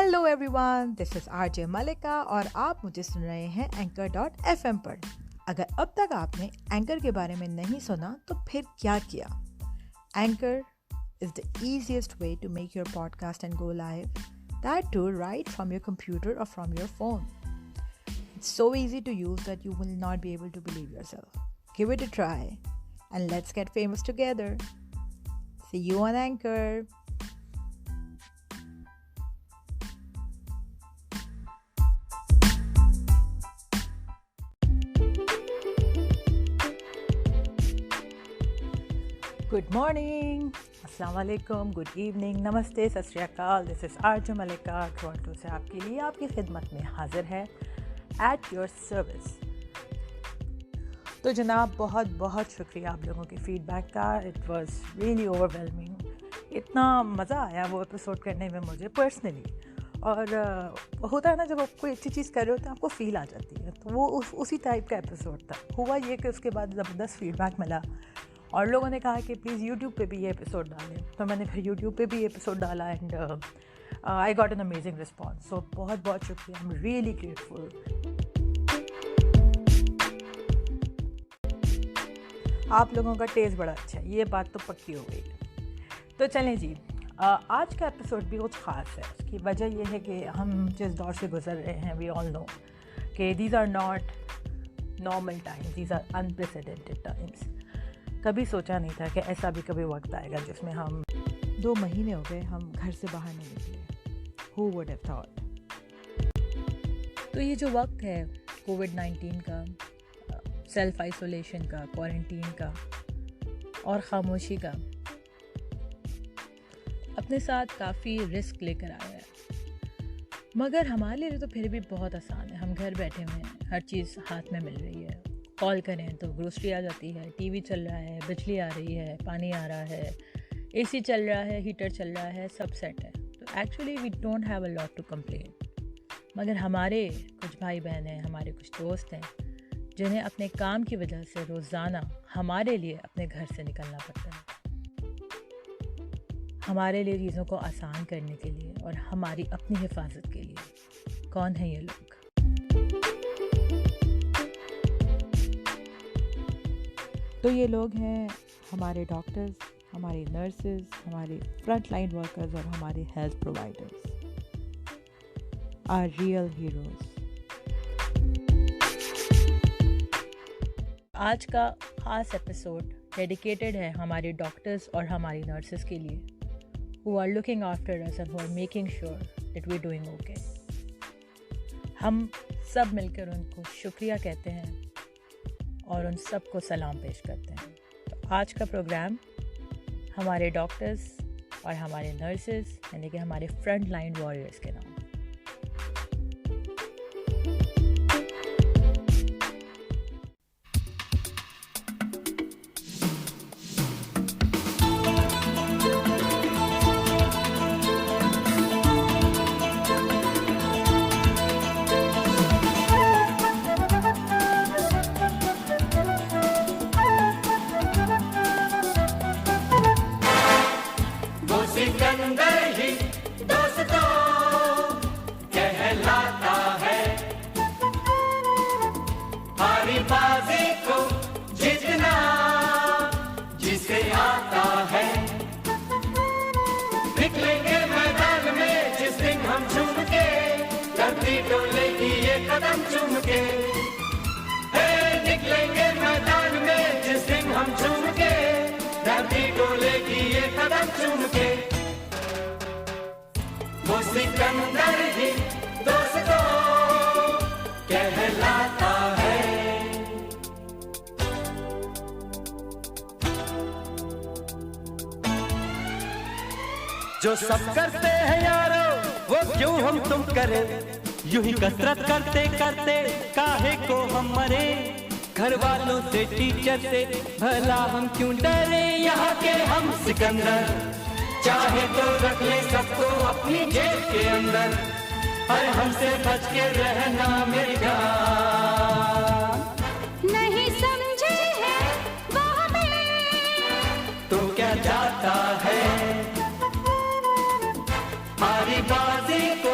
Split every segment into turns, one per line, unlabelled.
Hello everyone, this is RJ Malika और आप मुझे सुन रहे हैं anchor.fm पर। अगर अब तक आपने एंकर के बारे में नहीं सुना तो फिर क्या किया। Anchor is the easiest way to make your podcast and go live. That too right from your computer or from your phone. It's so easy to use that you will not be able to believe yourself. Give it a try and let's get famous together. See you on Anchor. Good morning, अस्सलाम वालेकुम, good evening, नमस्ते, सत श्री अकाल। This is RJ Malika Toronto से आपके लिए आपकी खिदमत में हाजिर है एट योर सर्विस। तो जनाब, बहुत बहुत शुक्रिया आप लोगों के फीडबैक का। It was really overwhelming. इतना मज़ा आया वो एपिसोड करने में मुझे पर्सनली। और होता है ना, जब आप कोई अच्छी चीज़ कर रहे हो तो आपको फ़ील आ जाती है। तो वो उसी टाइप का एपिसोड था। हुआ ये कि उसके बाद ज़बरदस्त फीडबैक मिला और लोगों ने कहा कि प्लीज़ यूट्यूब पे भी ये एपिसोड डालें। तो मैंने फिर यूट्यूब पे भी एपिसोड डाला and I got an amazing response. So बहुत बहुत शुक्रिया, आई एम रियली ग्रेटफुल। आप लोगों का टेस्ट बड़ा अच्छा है, ये बात तो पक्की हो गई। तो चलें जी, आज का एपिसोड भी कुछ ख़ास है। उसकी वजह यह है कि हम जिस दौर से गुजर रहे हैं, वी ऑल नो कि these are not normal times, these are unprecedented times. कभी सोचा नहीं था कि ऐसा भी कभी वक्त आएगा जिसमें हम 2 महीने हो गए हम घर से बाहर नहीं निकले। Who would have thought? तो ये जो वक्त है कोविड-19 का, सेल्फ आइसोलेशन का, क्वारंटीन का और ख़ामोशी का, अपने साथ काफ़ी रिस्क लेकर आया है। मगर हमारे लिए तो फिर भी बहुत आसान है। हम घर बैठे हुए हैं, हर चीज़ हाथ में मिल रही है। कॉल करें तो ग्रोसरी आ जाती है, टीवी चल रहा है, बिजली आ रही है, पानी आ रहा है, एसी चल रहा है, हीटर चल रहा है, सब सेट है। तो actually we don't have a lot to complain. मगर हमारे कुछ भाई बहन हैं, हमारे कुछ दोस्त हैं जिन्हें अपने काम की वजह से रोज़ाना हमारे लिए अपने घर से निकलना पड़ता है, हमारे लिए चीज़ों को आसान करने के लिए और हमारी अपनी हिफाजत के लिए। कौन है ये लोग? तो ये लोग हैं हमारे डॉक्टर्स, हमारे नर्सेज, हमारे फ्रंट लाइन वर्कर्स और हमारे health providers, are real heroes. आज का ख़ास एपिसोड डेडिकेटेड है हमारे डॉक्टर्स और हमारी नर्सेज के लिए, who are looking after us and who are making sure that we doing okay. हम सब मिलकर उनको शुक्रिया कहते हैं और उन सब को सलाम पेश करते हैं। तो आज का प्रोग्राम हमारे डॉक्टर्स और हमारे नर्सेज यानी कि हमारे फ्रंट लाइन वॉरियर्स के नाम।
कदम चूम के निकलेंगे मैदान में जिस दिन हम चूम के, धरती डोलेगी ये कदम चूम के। वो सिकंदर ही दोस्तों कहलाता है। जो सब करते हैं यारो वो क्यों हम तुम करें, यूं ही कसरत करते करते काहे को हम मरे। घर वालों से, टीचर से भला हम क्यों डरे, यहाँ के हम सिकंदर चाहे तो रख ले सबको अपनी जेब के अंदर। और हमसे बच के रहना मेरी जान,
नहीं समझे हैं वो हमें
तो क्या जाता है हमारी बाजी को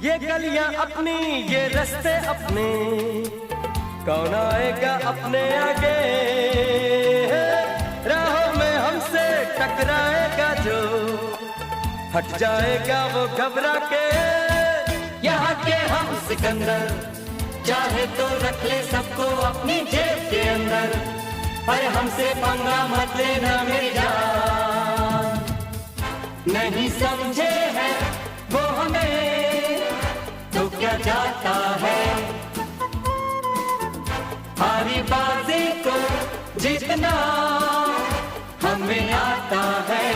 ये गलियां अपनी, ये रास्ते अपने, कौन आएगा अपने आगे? राहों में हमसे टकराएगा जो, हट जाएगा वो घबरा के। यहाँ के हम सिकंदर, चाहे तो रख ले सबको अपनी जेब के अंदर, पर हमसे पंगा मत लेना मेरी जान। नहीं समझे है वो हमें तो क्या जाता है, हारी बाजी को जीतना हमें आता है।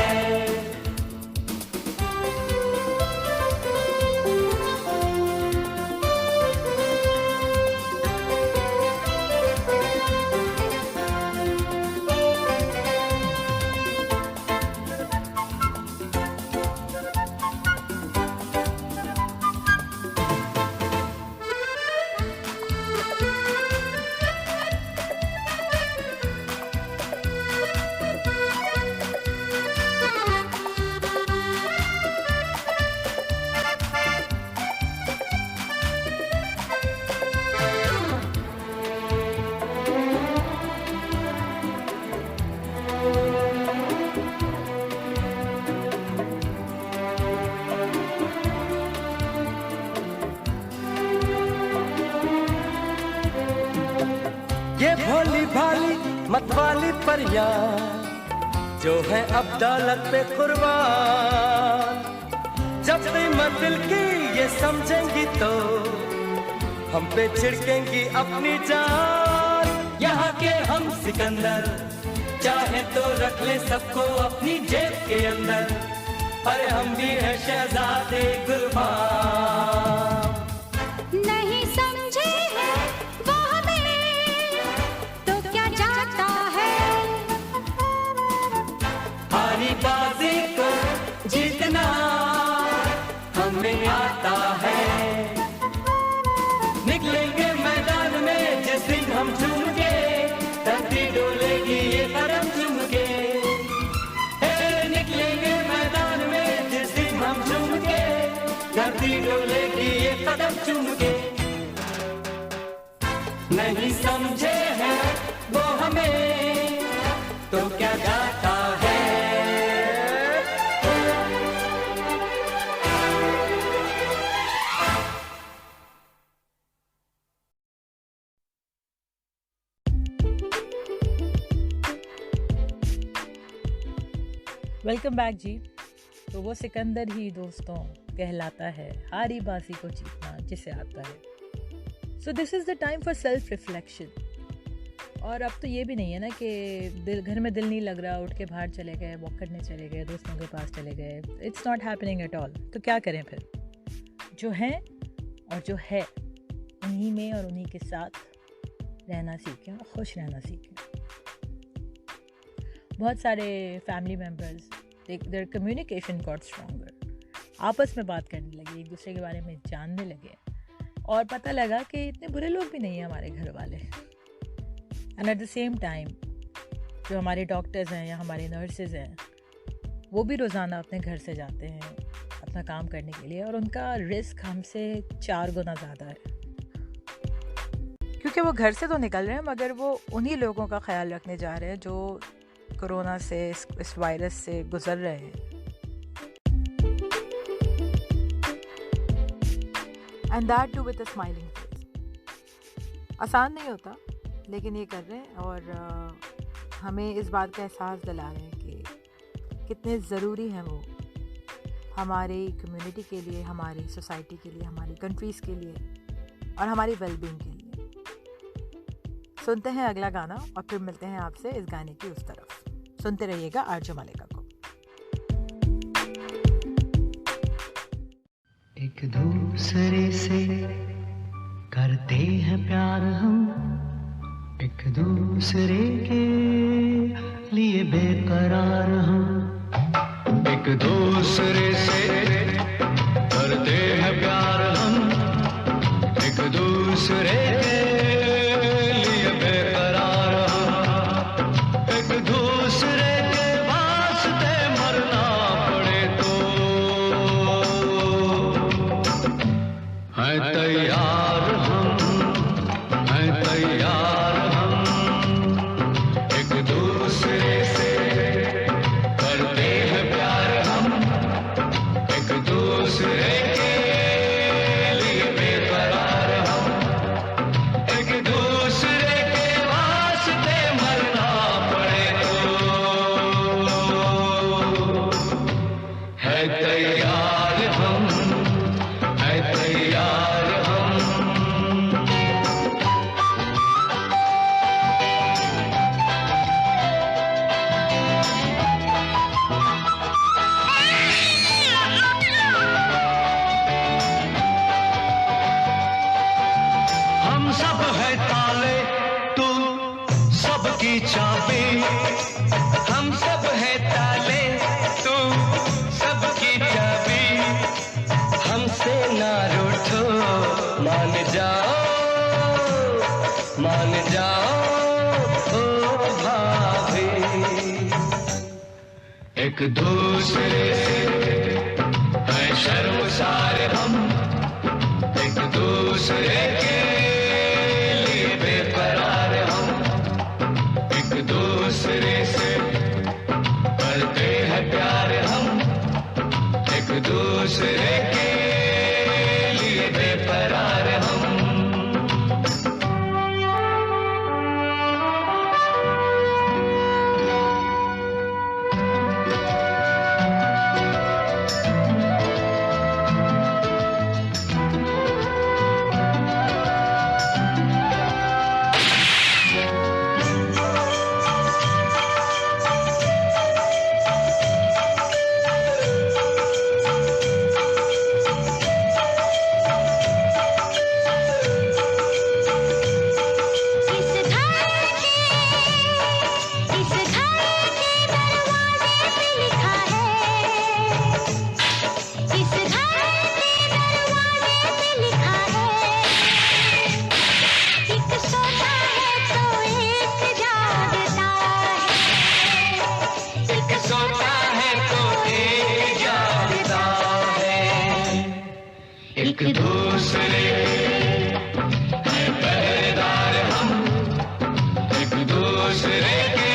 ये भोली भाली मतवाली परियां जो है अब दौलत पे कुर्बान, जब कीमत दिल की ये समझेंगी तो हम पे छिड़केंगी अपनी जान। यहाँ के हम सिकंदर, चाहे तो रख ले सबको अपनी जेब के अंदर, पर हम भी है शहजादे गुलफाम।
नहीं समझे है वो हमें तो क्या जाता है,
हारी बाजी को जीतना हमें आता है। निकलेंगे मैदान में जिस दिन हम झूम के, धरती डोलेगी ये कदम चूम के। निकलेंगे मैदान में जिस दिन हम झूम के, धरती डोलेगी ये कदम चूम के। नहीं समझे हैं वो हमें तो क्या जाता है।
वेलकम बैक जी। तो वो सिकंदर ही दोस्तों कहलाता है हारी बाजी को जीतना जिसे आता है। So this is the time for self reflection. और अब तो ये भी नहीं है ना कि घर में दिल नहीं लग रहा, उठ के बाहर चले गए, वॉक करने चले गए, दोस्तों के पास चले गए। It's not happening at all. तो क्या करें फिर? जो हैं और जो है उन्हीं में और उन्हीं के साथ रहना सीखें और खुश रहना सीखें। बहुत सारे family members there communication got stronger, आपस में बात करने लगे, एक दूसरे के बारे में जानने लगे, और पता लगा कि इतने बुरे लोग भी नहीं हैं हमारे घर वाले। And at the same time जो हमारे डॉक्टर्स हैं या हमारे नर्सेज हैं, वो भी रोज़ाना अपने घर से जाते हैं अपना काम करने के लिए, और उनका रिस्क हमसे 4 गुना ज़्यादा है, क्योंकि वो घर से तो निकल रहे हैं मगर वो उन्हीं लोगों का ख्याल रखने जा रहे हैं जो कोरोना से, इस वायरस से गुजर रहे हैं। And that too with a smiling face. आसान नहीं होता लेकिन ये कर रहे हैं, और हमें इस बात का एहसास दिला रहे हैं कि कितने ज़रूरी हैं वो हमारी कम्युनिटी के लिए, हमारी सोसाइटी के लिए, हमारी कंट्रीज़ के लिए और हमारी वेलबींग के लिए। सुनते हैं अगला गाना और फिर मिलते हैं आपसे इस गाने की उस तरफ। सुनते रहिएगा आरजे मलिका को।
एक दूसरे से करते हैं प्यार हम, एक दूसरे के लिए बेकरार हम। एक दूसरे से करते हैं प्यार हम, एक दूसरे के लिए बेकरार हम। एक दूसरे के वास्ते मरना पड़े तो एक दूसरे से है शर्मसार हम, एक दूसरे के लिए बेकरार हम, एक दूसरे से करते हैं प्यार हम, एक दूसरे के लिए बेकरार हम। एक दूसरे है पहरेदार हम, एक दूसरे के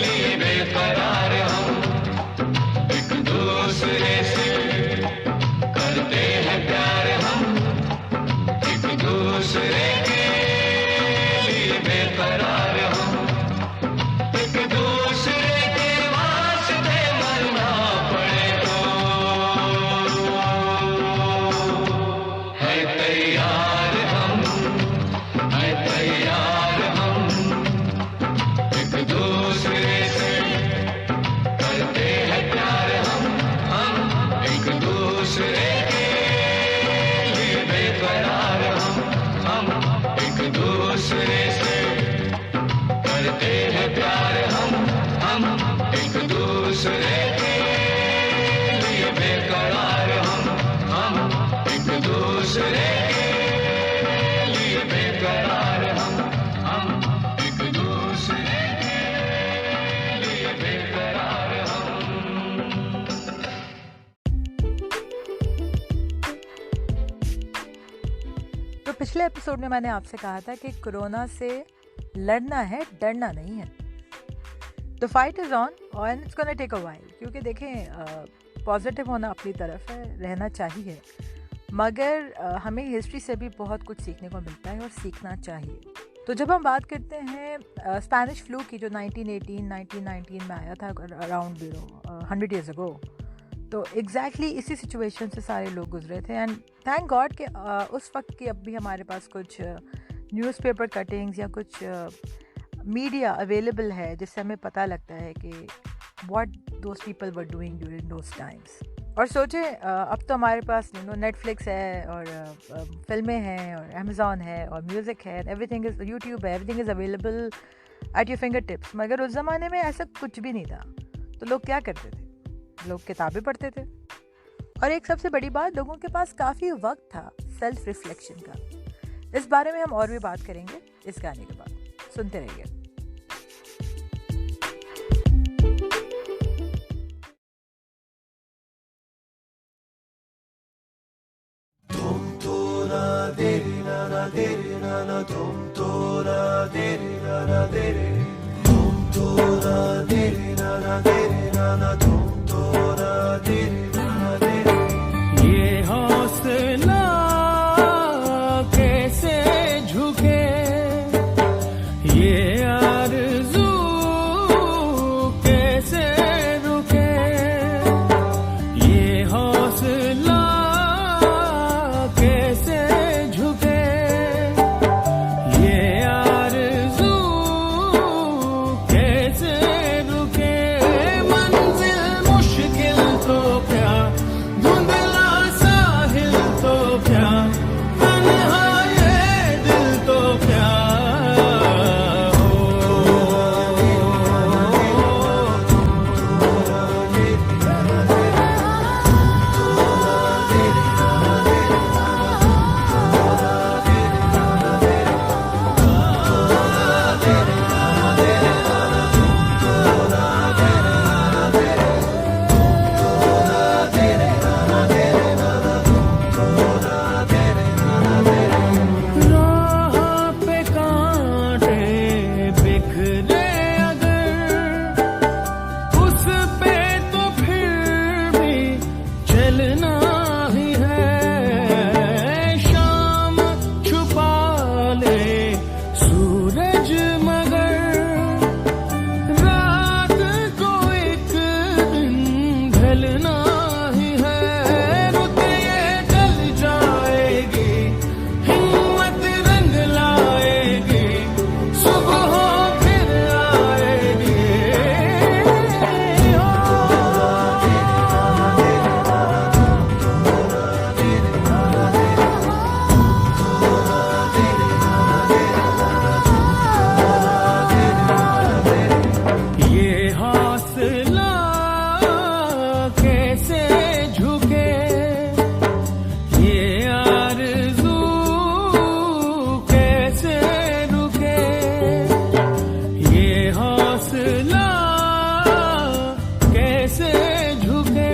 लिए बेकरार हम, एक दूसरे से करते हैं प्यार हम, एक दूसरे के लिए बेकरार हम, एक दूसरे के वास्ते मरना पड़े तो तैयार हम, है तैयार हम, एक दूसरे से करते हैं प्यार हम एक दूसरे के लिए बेकरार हम एक दूसरे से करते हैं प्यार हम एक दूसरे के लिए बेकरार हम एक दूसरे के लिए बेकरार हम एक दूसरे के लिए बेकरार हम।
तो पिछले एपिसोड में मैंने आपसे कहा था कि कोरोना से लड़ना है, डरना नहीं है। The fight is on and it's gonna take a while, क्योंकि देखें पॉजिटिव होना अपनी तरफ है, रहना चाहिए, मगर हमें हिस्ट्री से भी बहुत कुछ सीखने को मिलता है और सीखना चाहिए। तो जब हम बात करते हैं स्पेनिश फ्लू की जो 1919 में आया था अराउंड 100 years ago, तो एग्जैक्टली इसी सिचुएशन से सारे लोग गुजरे थे। एंड थैंक गॉड कि उस वक्त की अब भी हमारे पास कुछ न्यूज़पेपर कटिंग्स या कुछ मीडिया अवेलेबल है जिससे हमें पता लगता है कि what those people were doing during those times. और सोचें अब तो हमारे पास नेटफ्लिक्स है और फिल्में हैं और अमेज़ॉन है और म्यूज़िक है, एवरीथिंग इज़, यूट्यूब है, everything is available at your finger tips. मगर उस ज़माने में ऐसा कुछ भी नहीं था। तो लोग क्या करते थे? लोग किताबें पढ़ते थे, और एक सबसे बड़ी बात, लोगों के पास काफ़ी वक्त था सेल्फ रिफ्लेक्शन का। इस बारे में हम और भी बात करेंगे इस गाने के बाद। सुनते रहिए।
ये हौसला कैसे झुके, ये आरज़ू कैसे रुके, ये हौसला कैसे झुके, ये आरज़ू कैसे रुके। हौसला कैसे झुके, ये आरज़ू कैसे रुके, ये हौसला कैसे झुके,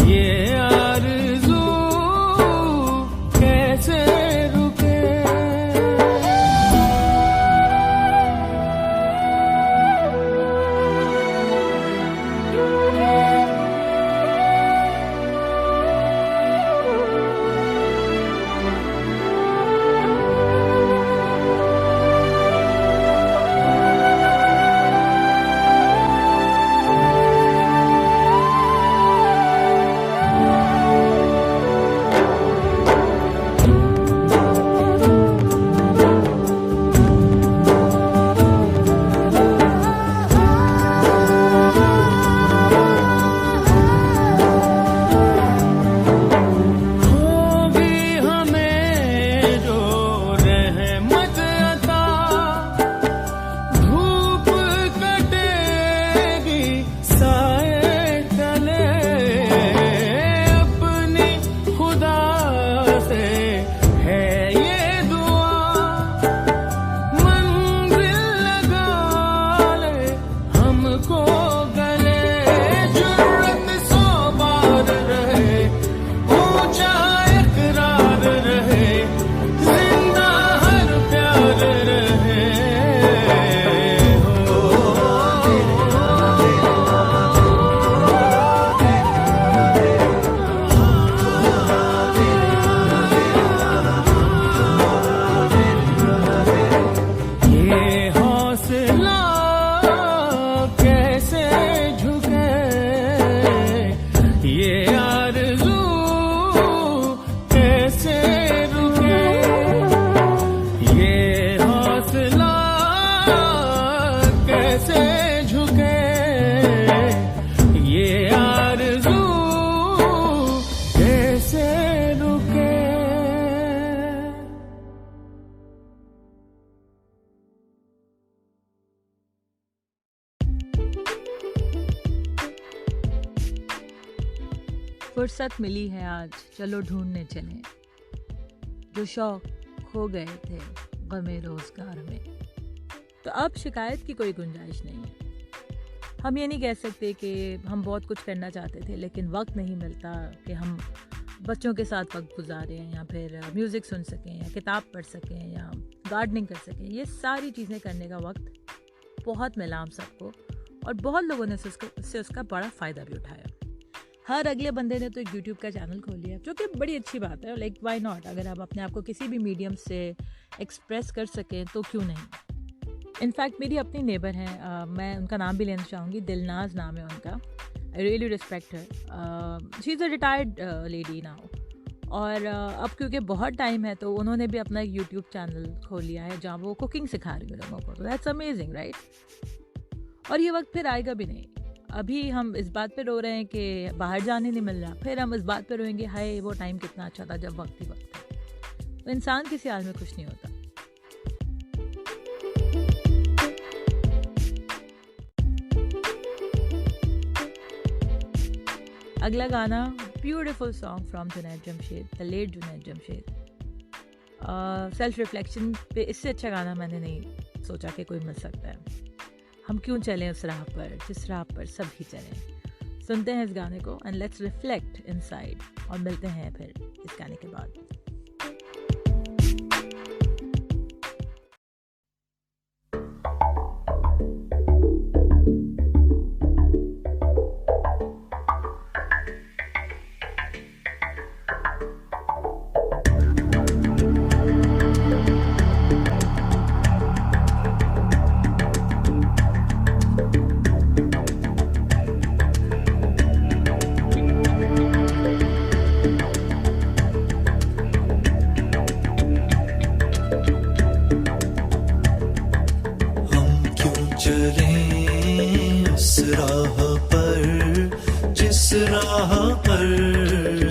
ये आरज़ू कैसे रुके।
फुर्सत मिली है आज, चलो ढूंढने चलें जो शौक खो गए थे गमे रोजगार में। तो अब शिकायत की कोई गुंजाइश नहीं है। हम ये नहीं कह सकते कि हम बहुत कुछ करना चाहते थे लेकिन वक्त नहीं मिलता कि हम बच्चों के साथ वक्त गुजारें या फिर म्यूज़िक सुन सकें या किताब पढ़ सकें या गार्डनिंग कर सकें। ये सारी चीज़ें करने का वक्त बहुत मिला हम सबको और बहुत लोगों ने उससे उसका बड़ा फ़ायदा भी उठाया। हर अगले बंदे ने तो एक यूट्यूब का चैनल खोल लिया जो कि बड़ी अच्छी बात है। लाइक व्हाई नॉट, अगर आप अपने आप को किसी भी मीडियम से एक्सप्रेस कर सकें तो क्यों नहीं। इनफैक्ट मेरी अपनी नेबर हैं, मैं उनका नाम भी लेना चाहूँगी, दिलनाज नाम है उनका। I really respect her. She is a retired lady now और अब क्योंकि बहुत टाइम है तो उन्होंने भी अपना एक यूट्यूब चैनल खोल लिया है जहाँ वो कुकिंग सिखा रही है लोगों को। तो दैट्स अमेजिंग राइट। और ये वक्त फिर आएगा भी नहीं। अभी हम इस बात पे रो रहे हैं कि बाहर जाने नहीं मिल रहा, फिर हम इस बात पे रोएंगे हाय वो टाइम कितना अच्छा था जब वक्त ही वक्त था। तो इंसान किसी हाल में खुश नहीं होता। अगला गाना beautiful song from Junaid Jamshed, the late Junaid Jamshed. Self reflection पे इससे अच्छा गाना मैंने नहीं सोचा कि कोई मिल सकता है। हम क्यों चलें उस राह पर जिस राह पर सभी चलें। सुनते हैं इस गाने को एंड लेट्स रिफ्लेक्ट इनसाइड और मिलते हैं फिर इस गाने के बाद।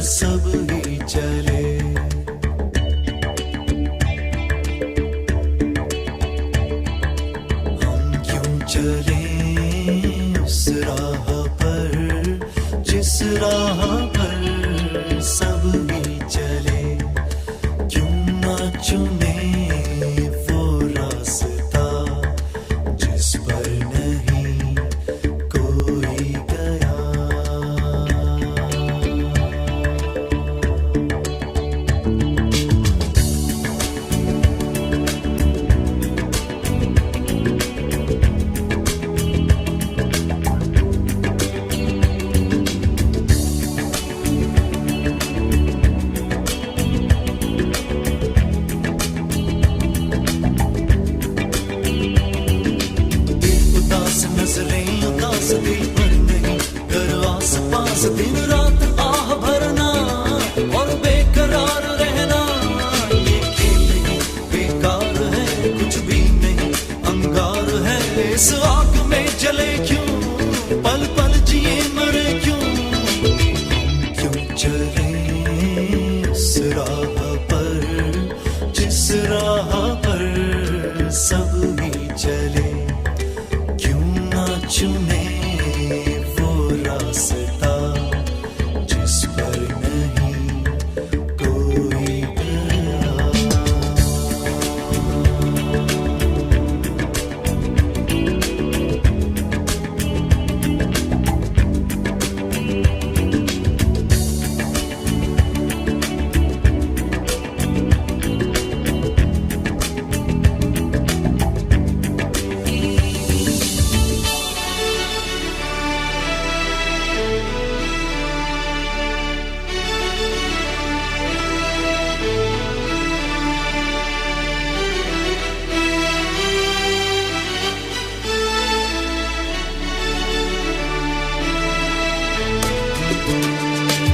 सब ही चले, हम क्यों चले उस राह पर जिस राह पर सब ही चले, क्यों ना चुने वो रास्ता जिस पर नहीं कोई गया। नजरें उदास दिल पर नहीं, घर आस पास दिन रात आह भरना और बेकरार रहना, ये खेल ही बेकार है, कुछ भी नहीं अंगार है। इस आग में जले क्यों, पल पल जिए मरे क्यों, क्यों चले उस राह पर जिस राह पर सब ही चले, चुने वो रास्ता जिस पर नहीं कोई गया।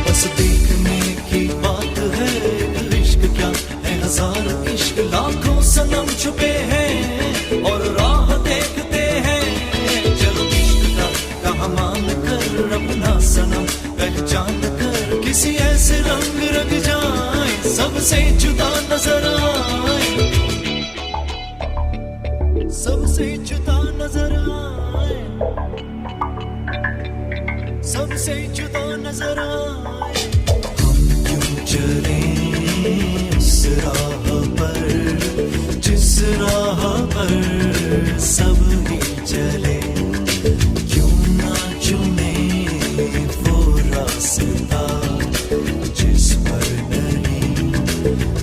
बस देखने की बात है, इश्क क्या है, हजार इश्क लाखों सनम छुपे हैं और राह देखते हैं। चलो इश्क का कहा मान कर अपना सनम पहचान कर, किसी ऐसे रंग रंग जाए सबसे जुदा नजर आए, सबसे जुदा नजर आए, सबसे जुदा नजर आए। हम क्यों चले उस राह पर जिस राह पर सब ही चले, क्यों ना चुने वो रास्ता जिस पर नहीं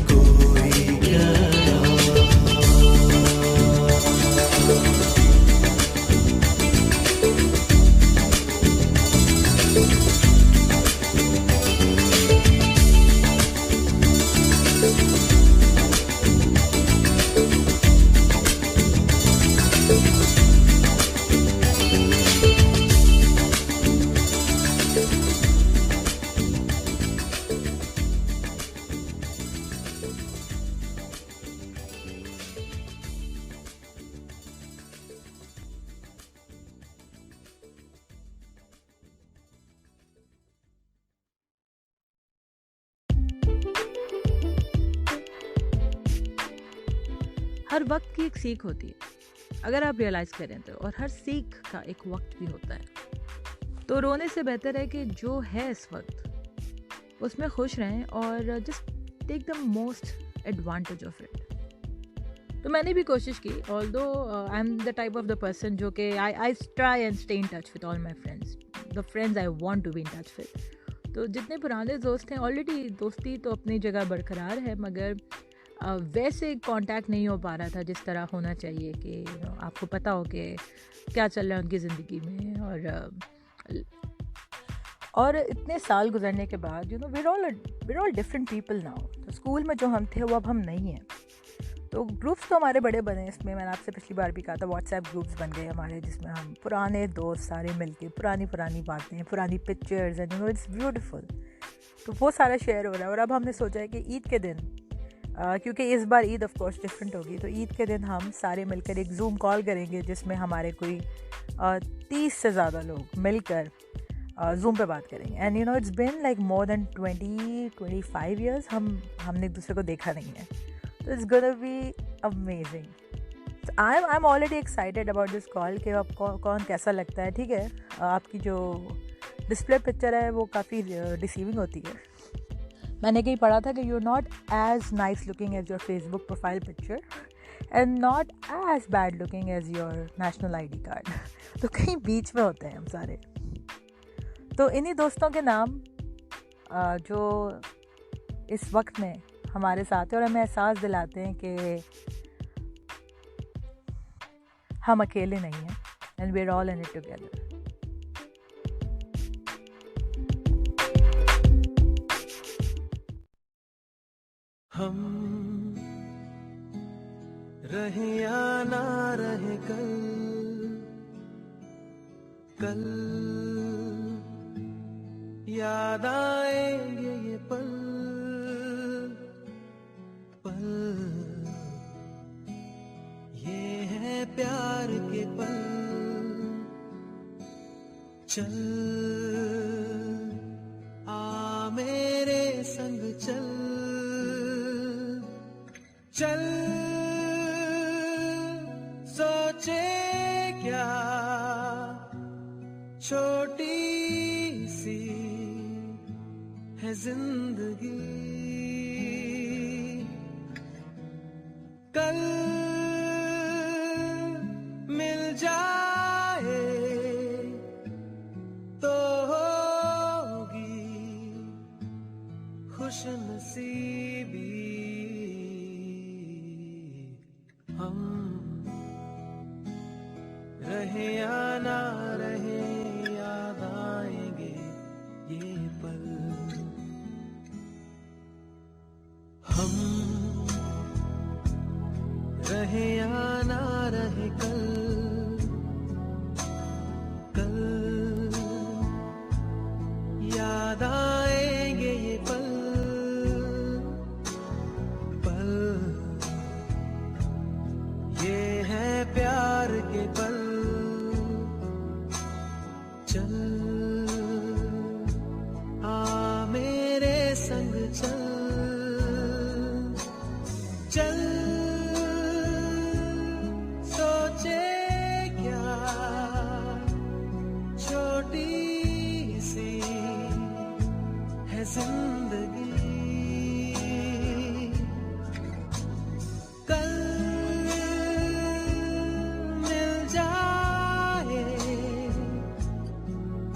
कोई गया।
हर वक्त की एक सीख होती है, अगर आप रियलाइज़ करें तो, और हर सीख का एक वक्त भी होता है। तो रोने से बेहतर है कि जो है इस वक्त उसमें खुश रहें और just take the most advantage of it. तो मैंने भी कोशिश की, although I am the type of the person जो कि I try and stay in touch with all my friends, the friends I want to be in touch with. तो जितने पुराने दोस्त हैं, ऑलरेडी दोस्ती तो अपनी जगह बरकरार है, मगर वैसे कांटेक्ट नहीं हो पा रहा था जिस तरह होना चाहिए कि आपको पता हो कि क्या चल रहा है उनकी ज़िंदगी में। और इतने साल गुजरने के बाद we're all different people now। तो स्कूल में जो हम थे वो अब हम नहीं हैं। तो ग्रुप्स तो हमारे बड़े बने, इसमें मैंने आपसे पिछली बार भी कहा था, व्हाट्सएप ग्रुप्स बन गए हमारे, जिसमें हम पुराने दोस्त सारे मिलके पुरानी बातें, पुरानी पिक्चर्स एंड इट्स ब्यूटीफुल। तो वो सारा शेयर हो रहा है। और अब हमने सोचा है कि ईद के दिन, क्योंकि इस बार ईद ऑफ कोर्स डिफरेंट होगी, तो ईद के दिन हम सारे मिलकर एक जूम कॉल करेंगे जिसमें हमारे कोई 30 से ज़्यादा लोग मिलकर जूम पे बात करेंगे। And it's been like more than 20-25 years हमने एक दूसरे को देखा नहीं है। तो it's gonna be amazing. I am already excited about this call कि आप कौन कैसा लगता है. ठीक है, आपकी जो डिस्प्ले पिक्चर है वो काफ़ी डिसीविंग होती है. मैंने कहीं पढ़ा था कि you are not as nice looking as your Facebook profile picture and not as bad looking as your national ID card. तो कहीं बीच में होते हैं हम सारे. तो इन्हीं दोस्तों के नाम जो इस वक्त में हमारे साथ हैं और हमें एहसास दिलाते हैं कि हम अकेले नहीं हैं and we are all in it together.
हम रहे या ना रहे कल याद आएंगे ये पल ये है प्यार के पल. चल आ मेरे संग चल सोचे क्या छोटी सी है जिंदगी. कल मिल जाए तो होगी खुश नसीबी. हम रहे या ना रहे याद आएंगे ये पल. हम रहे या ना रहे कल याद आएंगे ये पल ये है प्यार के पल. चल आ मेरे संग चल सोचे क्या छोटी सी है जिंदगी. कल मिल जाए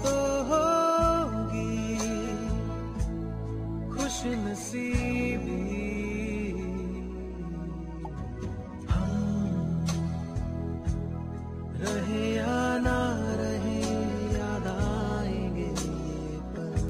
तो होगी खुश नसीबी. रहे या ना रहे याद आएंगे ये पल.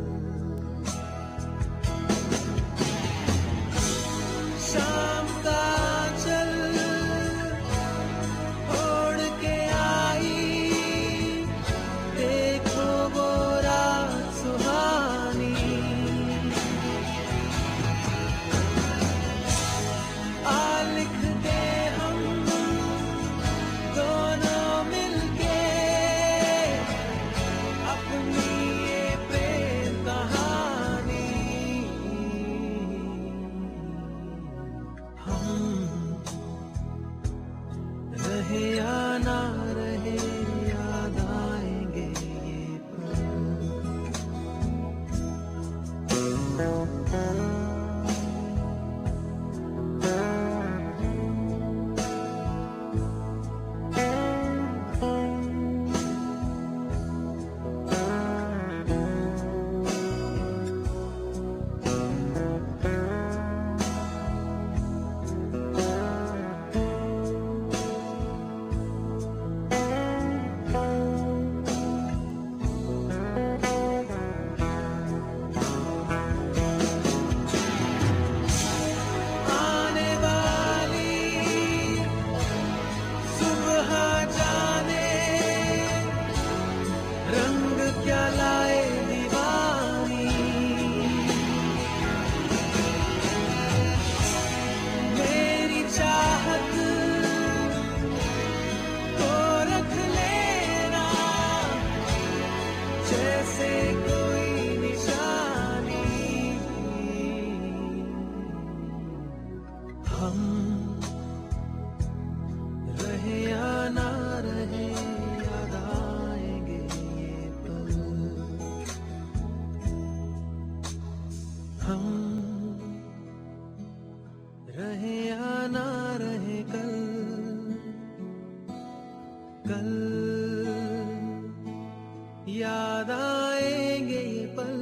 याद आएंगे ये पल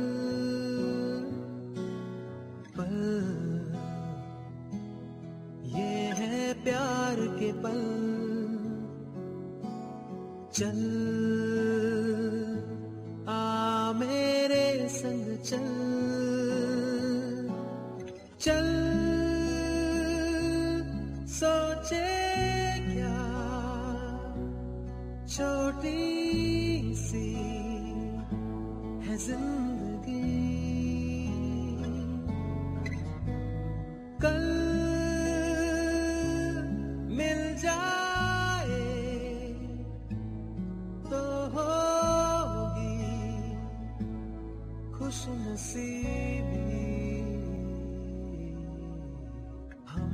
पल, ये है प्यार के पल। चल आ मेरे संग चल चल, सोचे क्या छोटी सी है जिंदगी। कल मिल जाए तो होगी खुश नसीबी। हम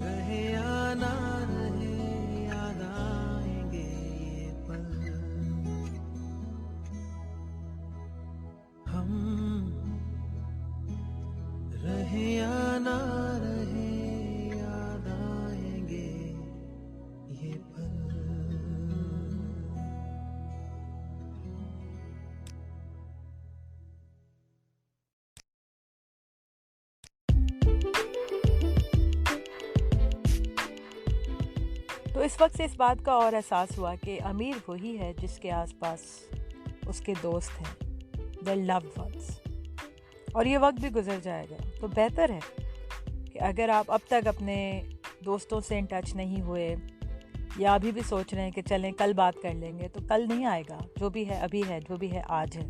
रहे या ना रहे, याद आएंगे ये पल। हम रहे या ना रहे, याद आएंगे ये पल।
तो इस वक्त से इस बात का और एहसास हुआ कि अमीर वही है जिसके आसपास उसके दोस्त हैं, their loved ones। और ये वक्त भी गुजर जाएगा, तो बेहतर है कि अगर आप अब तक अपने दोस्तों से इन टच नहीं हुए या अभी भी सोच रहे हैं कि चलें कल बात कर लेंगे, तो कल नहीं आएगा। जो भी है अभी है, जो भी है आज है।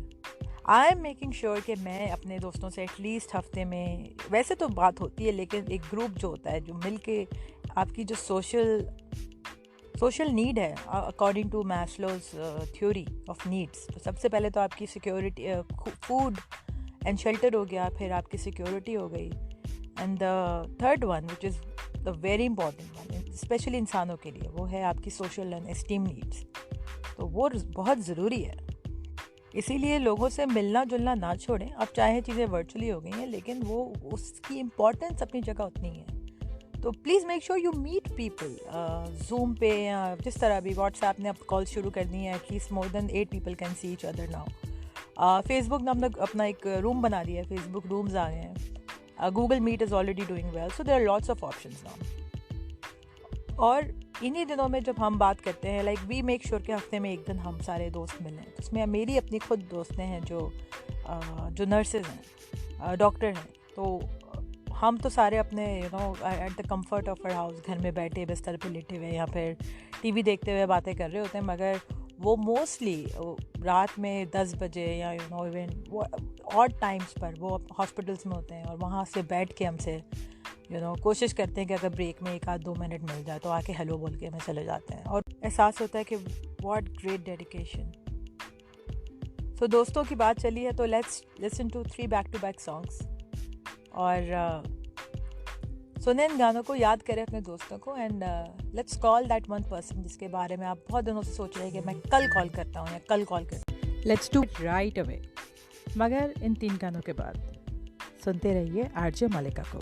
आई एम मेकिंग श्योर कि मैं अपने दोस्तों से एटलीस्ट हफ्ते में, वैसे तो बात होती है लेकिन एक ग्रुप जो होता है, जो मिल के आपकी जो सोशल नीड है according to Maslow's theory of needs, तो सबसे पहले तो आपकी सिक्योरिटी, फूड एंड शेल्टर हो गया, फिर आपकी सिक्योरिटी हो गई, and the third one which is the very important one specially इंसानों के लिए, वो है आपकी सोशल एंड एस्टीम नीड्स। तो वो बहुत ज़रूरी है। इसीलिए लोगों से मिलना जुलना ना छोड़ें। अब चाहे चीज़ें वर्चुअली हो गई हैं, लेकिन वो उसकी इम्पोर्टेंस अपनी जगह उतनी है। तो please make sure you meet people Zoom पे, या जिस तरह भी व्हाट्सएप ने अब कॉल शुरू कर दी है, at least more than 8 people can see each other now. Facebook ने अपना एक रूम बना दिया है, फेसबुक रूम्स आ गए हैं। Google Meet is already doing well, so there are lots of options now. और इन्हीं दिनों में जब हम बात करते हैं, लाइक वी मेक श्योर कि हफ्ते में एक दिन हम सारे दोस्त मिलें। तो उसमें मेरी अपनी खुद दोस्तें हैं जो नर्सेज हैं, डॉक्टर हैं। तो हम तो सारे अपने at the comfort of our house घर में बैठे बिस्तर पे लेटे हुए या फिर टीवी देखते हुए बातें कर रहे होते हैं, मगर वो मोस्टली रात में 10 बजे या इवन ऑड टाइम्स पर वो हॉस्पिटल्स में होते हैं, और वहाँ से बैठ के हमसे कोशिश करते हैं कि अगर ब्रेक में 1-2 मिनट मिल जाए तो आके हेलो बोल के हमें चले जाते हैं, और एहसास होता है कि व्हाट ग्रेट डेडिकेशन। तो दोस्तों की बात चली है, तो let's listen to 3 back to back songs, और सुने इन गानों को, याद करें अपने दोस्तों को, and let's call that one person जिसके बारे में आप बहुत दिनों से सोच रहे हैं कि मैं कल कॉल करता हूँ या कल कॉल करता हूँ। Let's do it right away, मगर इन 3 गानों के बाद सुनते रहिए आरजे मलिका को।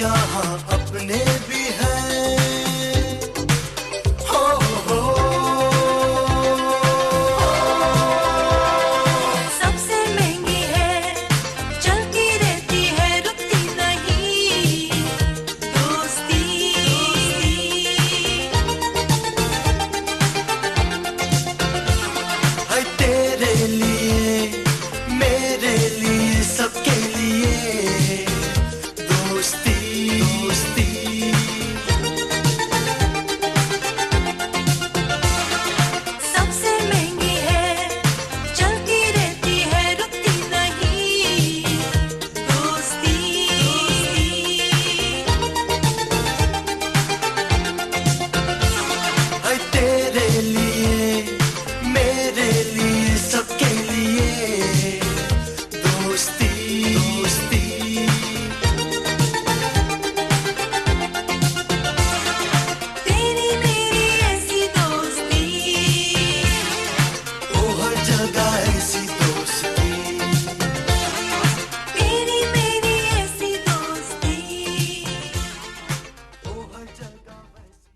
यहाँ अपने भी हैं। हो
सबसे महंगी है, चलती रहती है, रुकती नहीं दोस्ती।
है तेरे लिए मेरे लिए सबके लिए दोस्ती दोस्ती।
सबसे महंगी है, चलती रहती है, रुकती नहीं दोस्ती।
है तेरे लिए मेरे लिए सबके लिए दोस्ती दोस्ती।
तेरी मेरी ऐसी दोस्ती,
ओ हर जगह ऐसी दोस्ती।
तेरी मेरी ऐसी दोस्ती।
ओ हर जगह वैसी।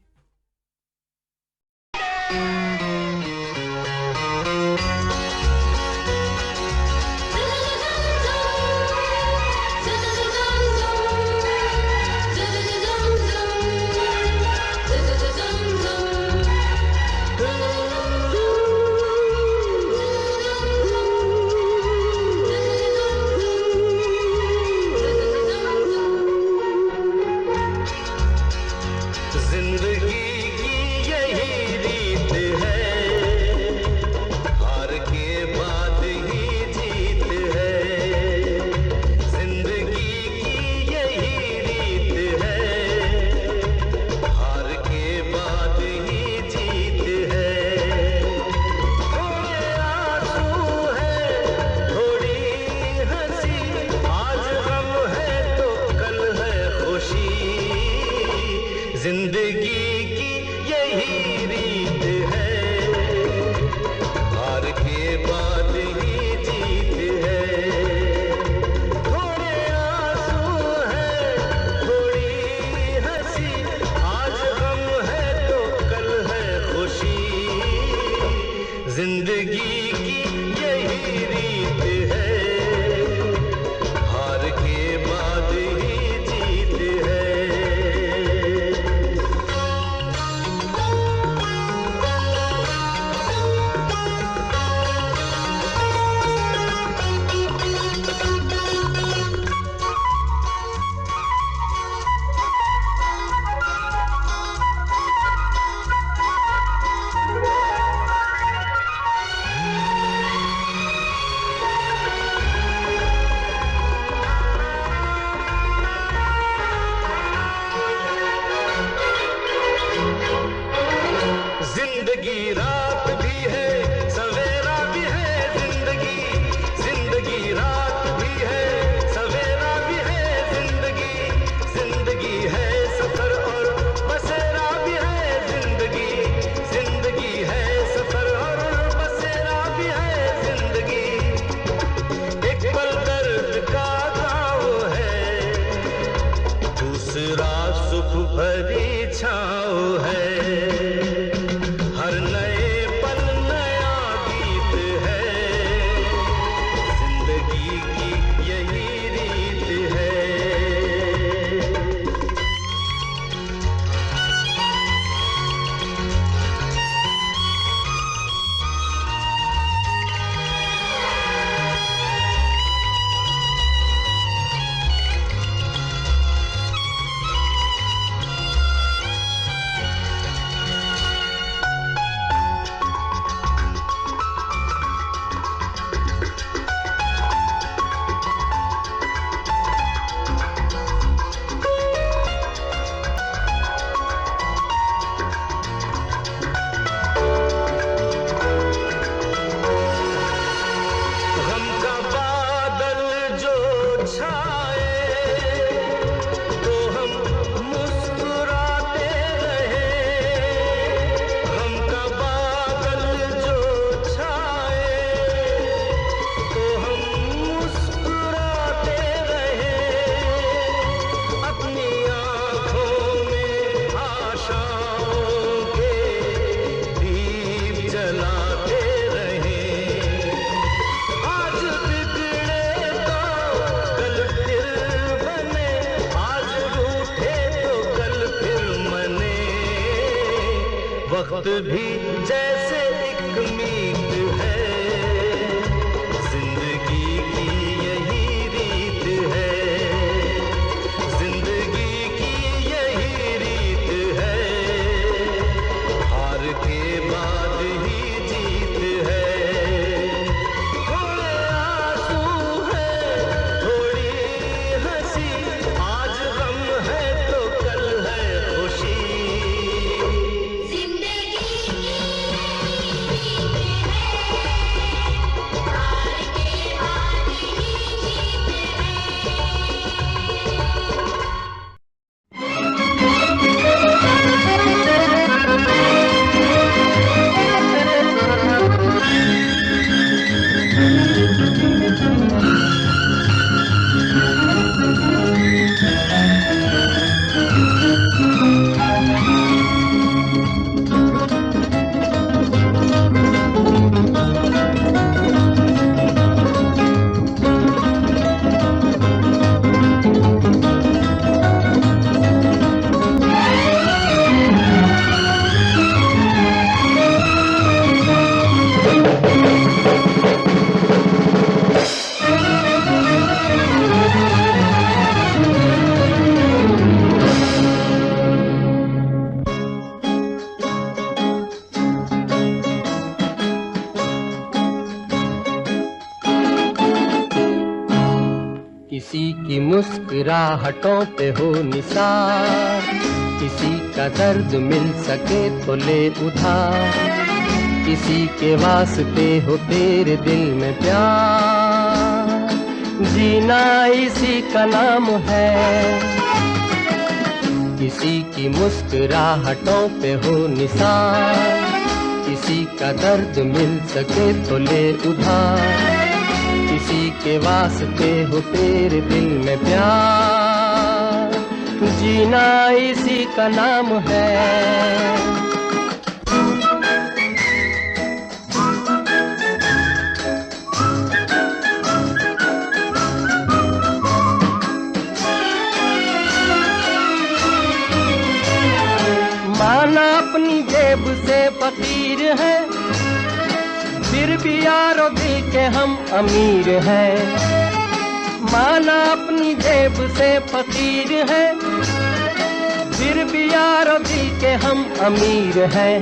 जिंदगी की यही रीत है, हार के बाद ही जीत है। जिंदगी की यही रीत है, हार के बाद ही जीत है। थोड़े आंसू है, थोड़ी हंसी, आज गम है तो कल है खुशी। जिंदगी की यही रीत है, हार के बाद ही जीत है। थोड़े आंसू है, थोड़ी हंसी, आज गम है तो कल है खुशी। जिंदगी की यही रीत है, हार के बाद ही जीत है। जिंदगी रात भी है, सवेरा भी है। जिंदगी जिंदगी रात भी है, सवेरा भी है। जिंदगी जिंदगी है, सफर और बसेरा भी है। जिंदगी जिंदगी है, सफर और बसेरा भी है। जिंदगी एक पल दर्द का गाँव है, दूसरा सुख भरी छाँव है। हर नए पल नए वक्त भी जैसे एक मीत है, जिंदगी की यही रीत है, जिंदगी की यही रीत है, हार के बाद ही जीत है। थोड़े आंसू है, थोड़ी हंसी, आज गम है तो कल है खुशी। किसी की मुस्कुराहटों पे हो निसार, किसी का दर्द मिल सके तो ले उधार, किसी के वास्ते हो तेरे दिल में प्यार, जीना इसी का नाम है। किसी की मुस्कुराहटों पे हो निसार, किसी का दर्द मिल सके तो ले उधार, किसी के वास्ते हो तेरे दिल में प्यार, जीना इसी का नाम है। माना अपनी जेब से फकीर है, फिर भी यारो दिल के हम अमीर हैं। माना अपनी जेब से फकीर है, फिर भी यारो दिल के हम अमीर हैं।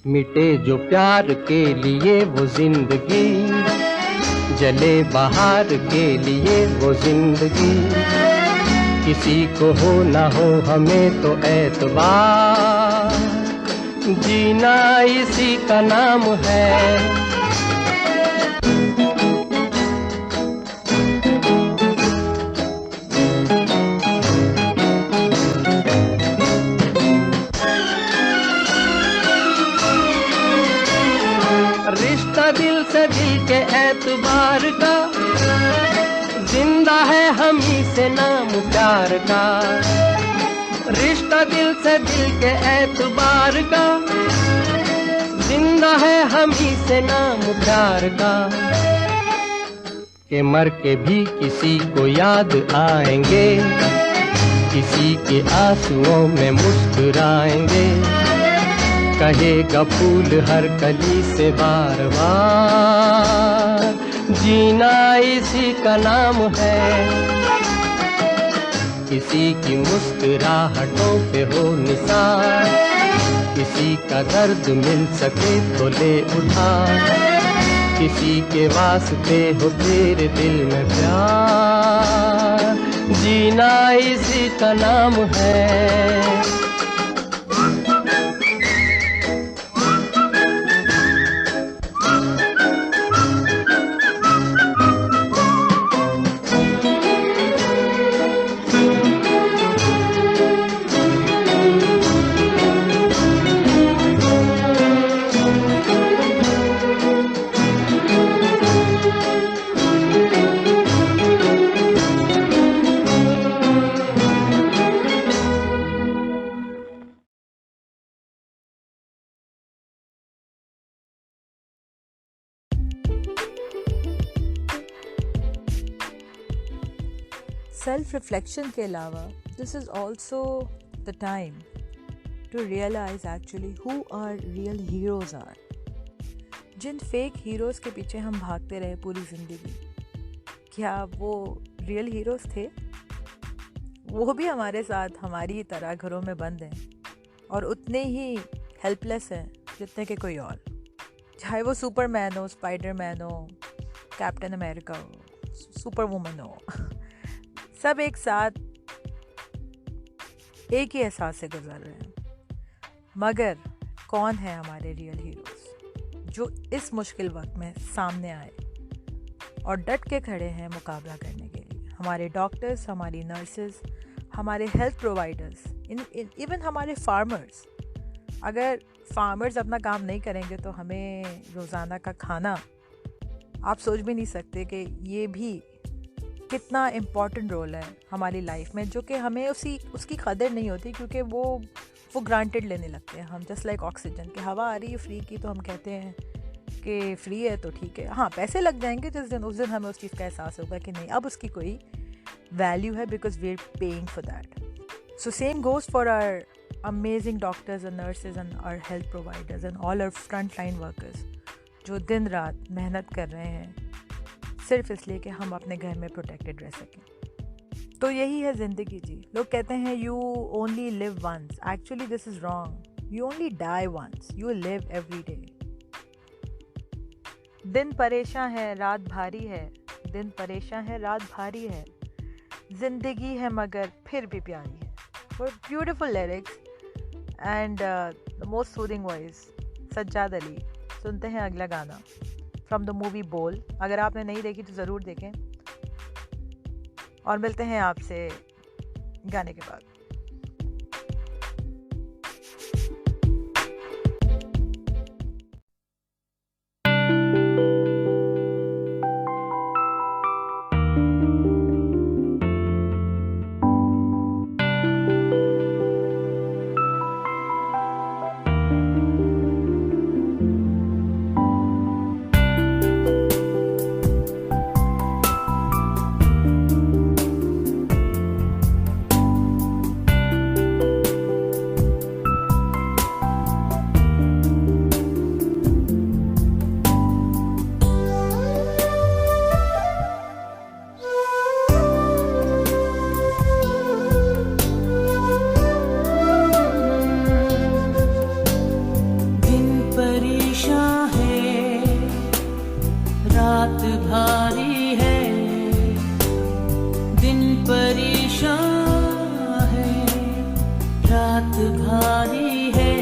मिटे जो प्यार के लिए वो जिंदगी, जले बहार के लिए वो जिंदगी, किसी को हो ना हो हमें तो एतबार, जीना इसी का नाम है। रिश्ता दिल से दिल के एतबार का, जिंदा है हम ही से नाम प्यार का। रिश्ता दिल से दिल के एतबार का, जिंदा है हम ही से नाम प्यार का। के मर के भी किसी को याद आएंगे, किसी के आंसुओं में मुस्कुराएंगे, कहेगा फूल हर कली से बार बार, जीना इसी का नाम है। किसी की मुस्कुराहटों पे हो निसार, किसी का दर्द मिल सके तो ले उधार, किसी के वास्ते हो तेरे दिल में प्यार, जीना इसी का नाम है।
सेल्फ रिफ्लेक्शन के अलावा this is also the time to realize actually who our real heroes are. जिन फेक हीरोज़ के पीछे हम भागते रहे पूरी ज़िंदगी, क्या वो रियल हीरोज़ थे? वो भी हमारे साथ हमारी तरह घरों में बंद हैं और उतने ही हेल्पलेस हैं जितने के कोई और, चाहे वो सुपरमैन हो, स्पाइडरमैन हो, कैप्टन अमेरिका हो, सुपर वुमन हो। सब एक साथ एक ही एहसास से गुजर रहे हैं। मगर कौन है हमारे रियल हीरोज़ जो इस मुश्किल वक्त में सामने आए और डट के खड़े हैं मुकाबला करने के लिए? हमारे डॉक्टर्स, हमारी नर्सेस, हमारे हेल्थ प्रोवाइडर्स, इवन हमारे फार्मर्स। अगर फार्मर्स अपना काम नहीं करेंगे तो हमें रोज़ाना का खाना, आप सोच भी नहीं सकते कि ये भी कितना इम्पॉर्टेंट रोल है हमारी लाइफ में, जो कि हमें उसकी कदर नहीं होती क्योंकि वो ग्रांटेड लेने लगते हैं हम। जस्ट लाइक ऑक्सीजन, कि हवा आ रही है फ्री की तो हम कहते हैं कि फ्री है तो ठीक है, हाँ पैसे लग जाएंगे उस दिन हमें उस चीज़ का एहसास होगा कि नहीं, अब उसकी कोई वैल्यू है, because we are paying for that. So same goes for our amazing doctors and nurses and our health providers and all our front line workers जो दिन रात मेहनत कर रहे हैं सिर्फ इसलिए कि हम अपने घर में प्रोटेक्टेड रह सकें। तो यही है ज़िंदगी जी। लोग कहते हैं you only live once, actually this is wrong. You only die once, you live every day. दिन परेशान है रात भारी है, दिन परेशान है रात भारी है, ज़िंदगी है मगर फिर भी प्यारी है। वो beautiful lyrics and the most soothing voice, Sajjad Ali. सुनते हैं अगला गाना फ्रॉम द मूवी बोल। अगर आपने नहीं देखी तो ज़रूर देखें और मिलते हैं आपसे गाने के बाद।
रात भारी है, दिन परेशान है, रात भारी है,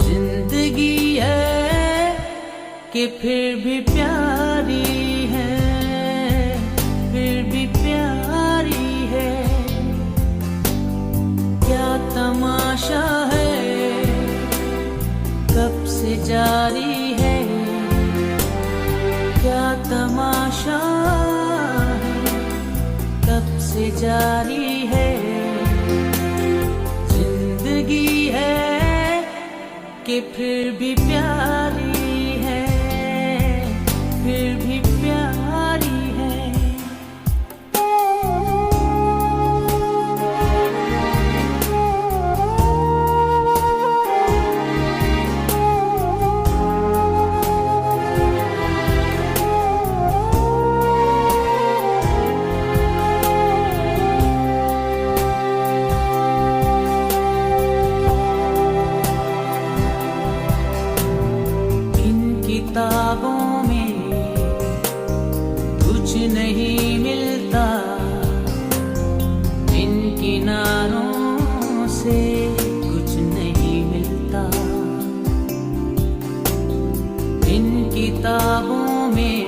जिंदगी है कि फिर भी प्यारी है, फिर भी प्यारी है। क्या तमाशा है, कब से जारी है, क्या तमाशा है, कब से जारी है। जिंदगी है कि फिर भी प्यारी है, फिर भी प्यारी है। किताबों में कुछ नहीं मिलता, इन किनारों से कुछ नहीं मिलता। इन किताबों में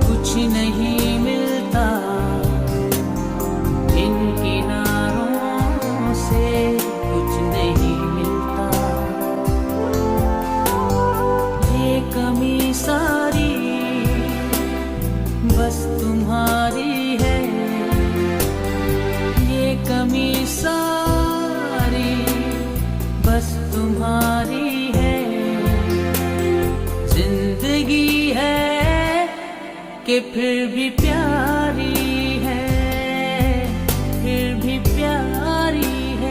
कुछ नहीं मिलता, इन किनारों से कुछ नहीं मिलता। कमी सारी बस तुम्हारी है, ये कमी सारी बस तुम्हारी है। जिंदगी है कि फिर भी प्यारी है, फिर भी प्यारी है।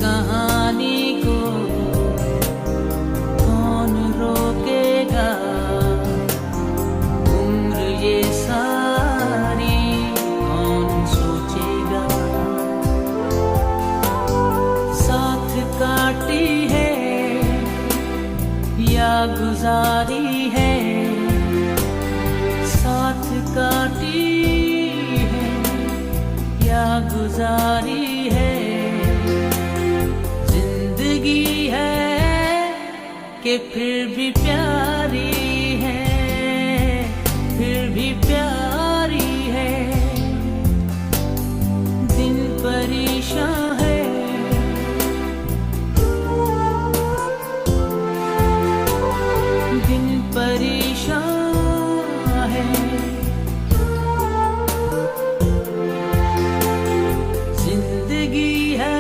कहानी को कौन रोकेगा? उम्र ये सारी कौन सोचेगा? साथ काटी है या गुजारी है? साथ काटी है या गुजारी है? जिंदगी है कि फिर भी प्यारी है, फिर भी प्यारी है। दिन परेशान है, दिन परेशान है। जिंदगी है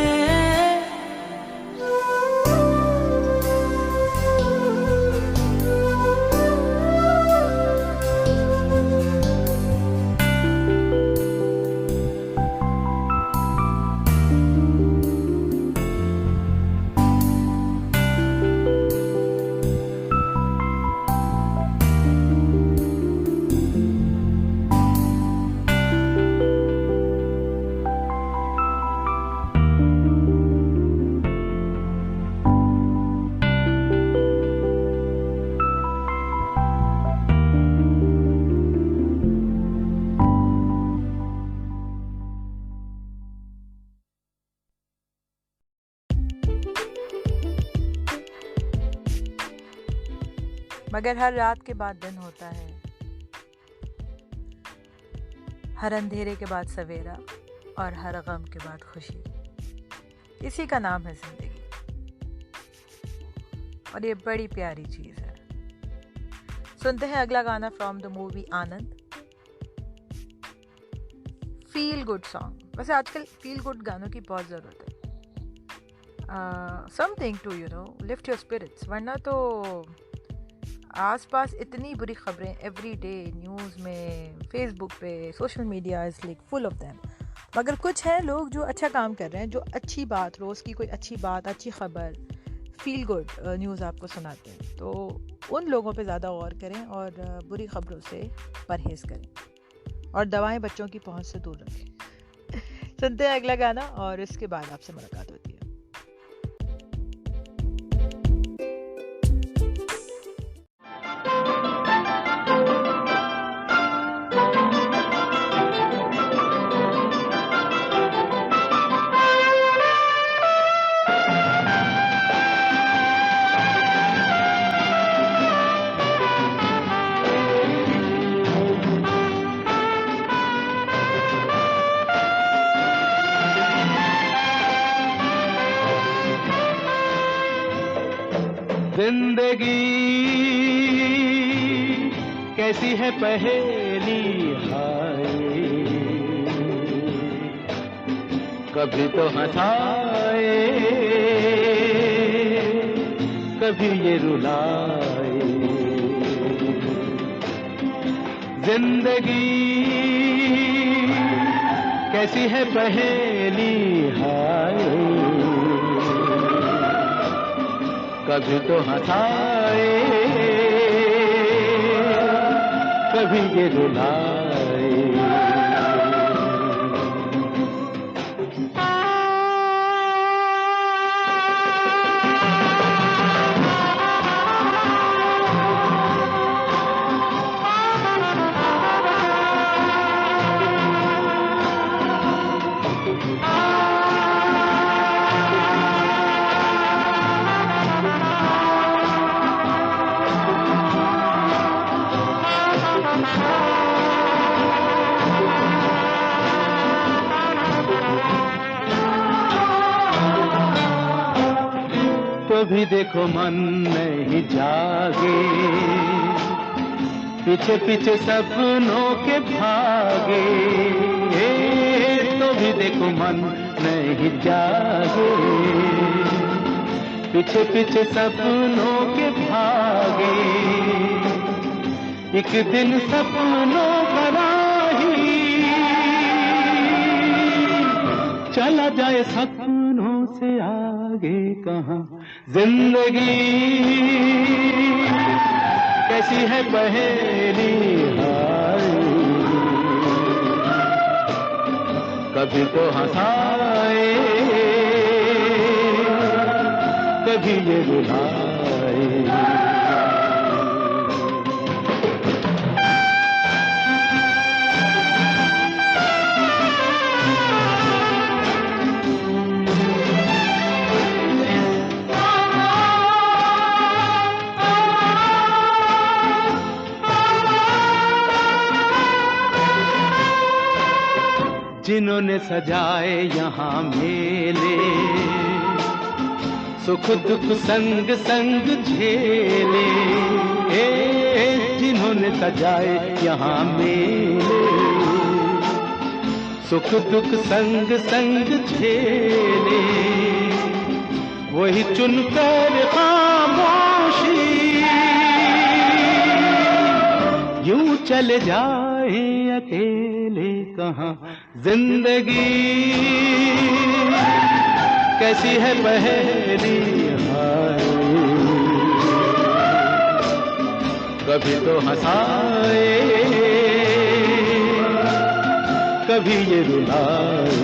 मगर हर रात के बाद दिन होता है, हर अंधेरे के बाद सवेरा और हर गम के बाद खुशी। इसी का नाम है जिंदगी और ये बड़ी प्यारी चीज़ है। सुनते हैं अगला गाना from the movie Anand, feel good song. वैसे आजकल फील गुड गानों की बहुत ज़रूरत है, something to lift your spirits. वरना तो आसपास इतनी बुरी खबरें एवरी डे न्यूज़ में, फेसबुक पे, social media is like full of them. मगर कुछ हैं लोग जो अच्छा काम कर रहे हैं, जो अच्छी बात, रोज़ की कोई अच्छी बात, अच्छी खबर, फील गुड न्यूज़ आपको सुनाते हैं। तो उन लोगों पे ज़्यादा गौर करें और बुरी खबरों से परहेज़ करें और दवाएं बच्चों की पहुंच से दूर रखें। सुनते हैं अगला गाना और इसके बाद आपसे मुलाकात होती है।
जिंदगी कैसी है पहेली हाय, कभी तो हंसाए कभी ये रुलाए। जिंदगी कैसी है पहेली हाय, कभी तो हंसाए कभी ये रुलाए। तो भी देखो मन नहीं जागे, पीछे पीछे सपनों के भागे। तो भी देखो मन नहीं जागे, पीछे पीछे सपनों के भागे। एक दिन सपनों का राही चला जाए सपनों से आगे कहाँ जिंदगी कैसी है पहेली हाय, कभी तो हंसाए कभी ये रुलाए। जिन्होंने सजाए यहाँ मेले, सुख दुख संग संग झेले, जिन्होंने सजाए यहाँ मेले, सुख दुख संग संग झेले, वही चुनकर खामोशी यूं चले जाए अकेले कहाँ जिंदगी कैसी है पहेली हाय, कभी तो हंसाए कभी ये रुलाए।